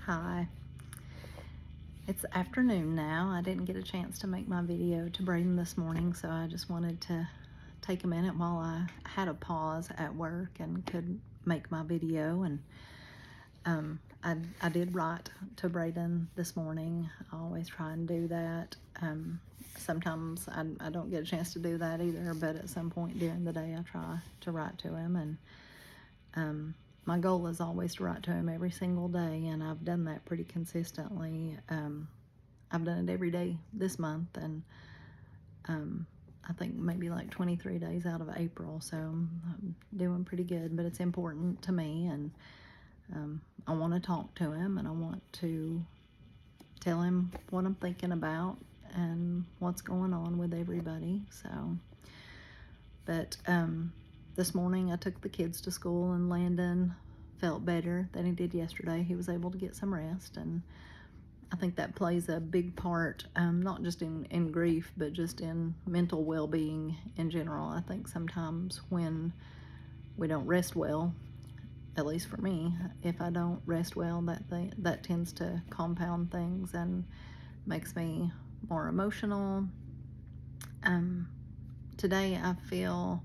Hi. It's afternoon now. I didn't get a chance to make my video to Brayden this morning, so I just wanted to take a minute while I had a pause at work and could make my video. And I did write to Brayden this morning. I always try and do that. Sometimes I don't get a chance to do that either, but at some point during the day I try to write to him. And my goal is always to write to him every single day, and I've done that pretty consistently. I've done it every day this month, and I think maybe like 23 days out of April, so I'm doing pretty good. But it's important to me, and I want to talk to him, and I want to tell him what I'm thinking about and what's going on with everybody. But this morning I took the kids to school, and Landon felt better than he did yesterday. He was able to get some rest, and I think that plays a big part, not just in grief, but just in mental well-being in general. I think sometimes when we don't rest well, at least for me, if I don't rest well, that tends to compound things and makes me more emotional. Today I feel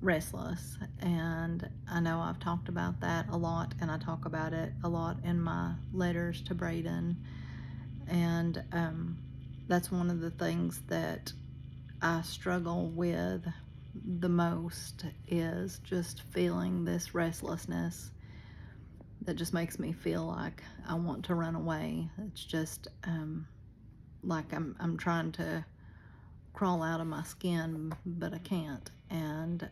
restless, and I know I've talked about that a lot, and I talk about it a lot in my letters to Brayden. And that's one of the things that I struggle with the most, is just feeling this restlessness that just makes me feel like I want to run away. It's just like I'm trying to crawl out of my skin, but I can't. And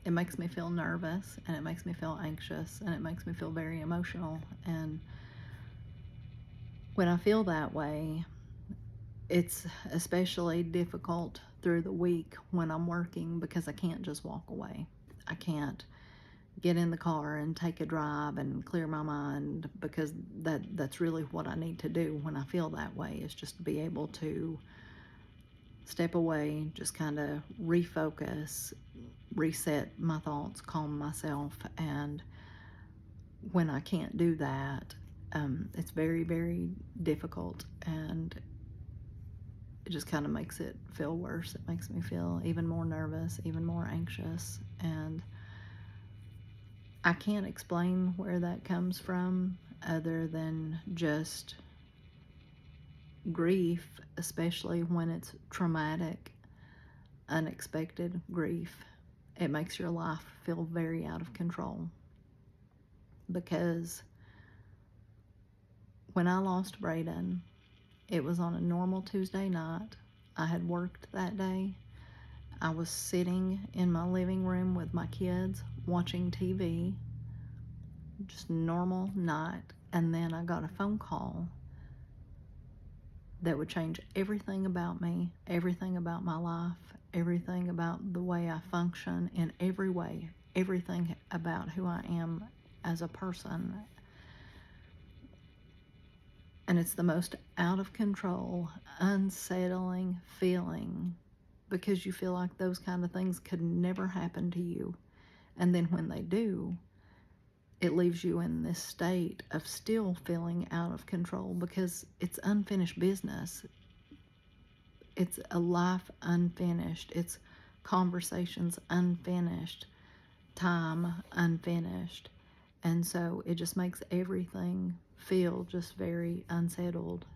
it makes me feel nervous, and it makes me feel anxious, and it makes me feel very emotional. And when I feel that way, it's especially difficult through the week when I'm working, because I can't just walk away. I can't get in the car and take a drive and clear my mind, because that's really what I need to do when I feel that way, is just to be able to step away, just kind of refocus, reset my thoughts, calm myself. And when I can't do that, it's very, very difficult, and it just kind of makes it feel worse. It makes me feel even more nervous, even more anxious, and I can't explain where that comes from other than just grief, especially when it's traumatic, unexpected grief. It makes your life feel very out of control, because when I lost Brayden, it was on a normal Tuesday night. I had worked that day. I was sitting in my living room with my kids watching TV, just normal night, and then I got a phone call that would change everything about me, everything about my life, everything about the way I function in every way, everything about who I am as a person. And it's the most out of control, unsettling feeling, because you feel like those kind of things could never happen to you. And then when they do, it leaves you in this state of still feeling out of control, because it's unfinished business. It's a life unfinished. It's conversations unfinished, time unfinished. And so it just makes everything feel just very unsettled.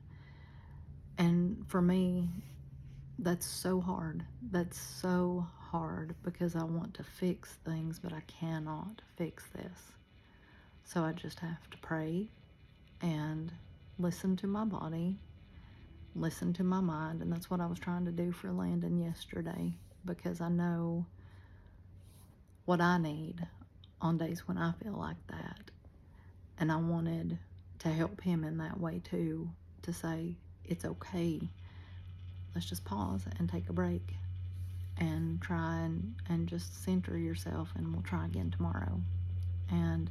And for me, that's so hard. That's so hard, because I want to fix things, but I cannot fix this. So I just have to pray and listen to my body, listen to my mind. And that's what I was trying to do for Landon yesterday, because I know what I need on days when I feel like that. And I wanted to help him in that way too, to say, it's okay. Let's just pause and take a break and try and just center yourself, and we'll try again tomorrow. And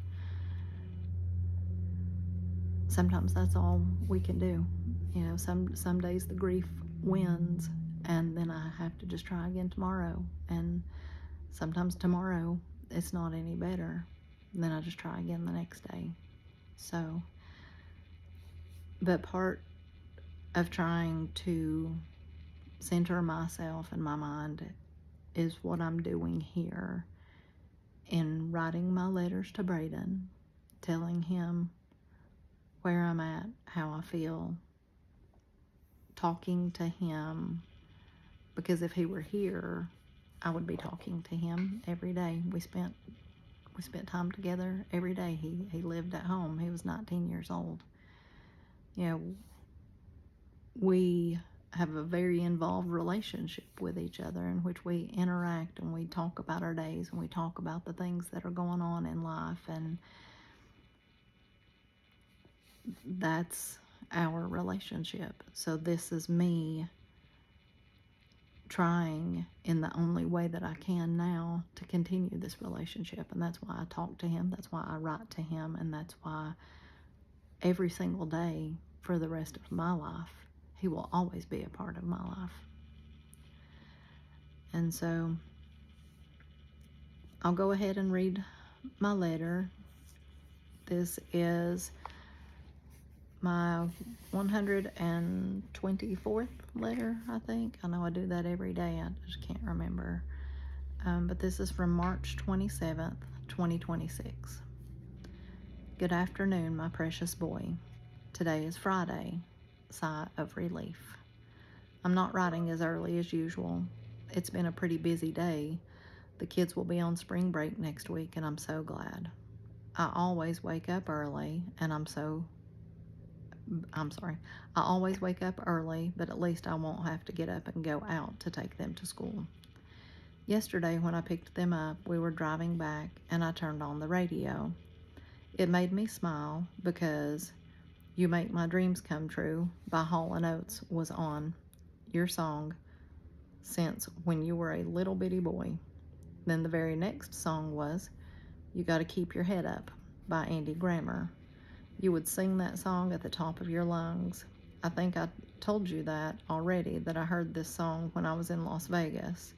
sometimes that's all we can do. You know, some days the grief wins, and then I have to just try again tomorrow. And sometimes tomorrow it's not any better, and then I just try again the next day. So, but part of trying to center myself and my mind is what I'm doing here in writing my letters to Brayden, telling him where I'm at, how I feel, talking to him, because if he were here, I would be talking to him every day. We spent time together every day. He lived at home. He was 19 years old. You know, we have a very involved relationship with each other in which we interact and we talk about our days and we talk about the things that are going on in life, and that's our relationship. So this is me trying in the only way that I can now to continue this relationship, and that's why I talk to him, that's why I write to him, and that's why every single day for the rest of my life he will always be a part of my life. And so I'll go ahead and read my letter. This is my 124th letter, I think. I know I do that every day, I just can't remember. But this is from March 27th, 2026. Good afternoon, my precious boy. Today is Friday. Sigh of relief. I'm not writing as early as usual. It's been a pretty busy day. The kids will be on spring break next week, and I'm so glad. I always wake up early, and I'm sorry. I always wake up early, but at least I won't have to get up and go out to take them to school. Yesterday, when I picked them up, we were driving back, and I turned on the radio. It made me smile because You Make My Dreams Come True by Hall & Oates was on, your song, since when you were a little bitty boy. Then the very next song was You Gotta Keep Your Head Up by Andy Grammer. You would sing that song at the top of your lungs. I think I told you that already, that I heard this song when I was in Las Vegas.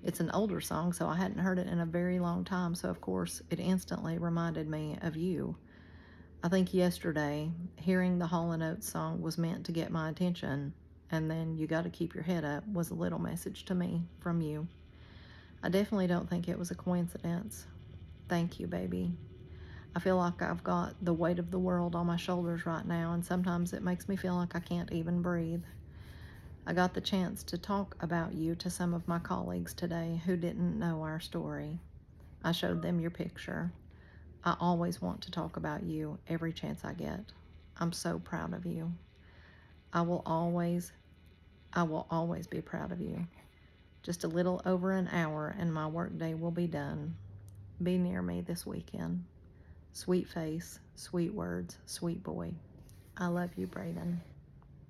It's an older song, so I hadn't heard it in a very long time, so of course it instantly reminded me of you. I think yesterday, hearing the Hall & Oates song was meant to get my attention, and then You Gotta Keep Your Head Up was a little message to me from you. I definitely don't think it was a coincidence. Thank you, baby. I feel like I've got the weight of the world on my shoulders right now, and sometimes it makes me feel like I can't even breathe. I got the chance to talk about you to some of my colleagues today who didn't know our story. I showed them your picture. I always want to talk about you every chance I get. I'm so proud of you. I will always be proud of you. Just a little over an hour and my workday will be done. Be near me this weekend. Sweet face, sweet words, sweet boy. I love you, Brayden.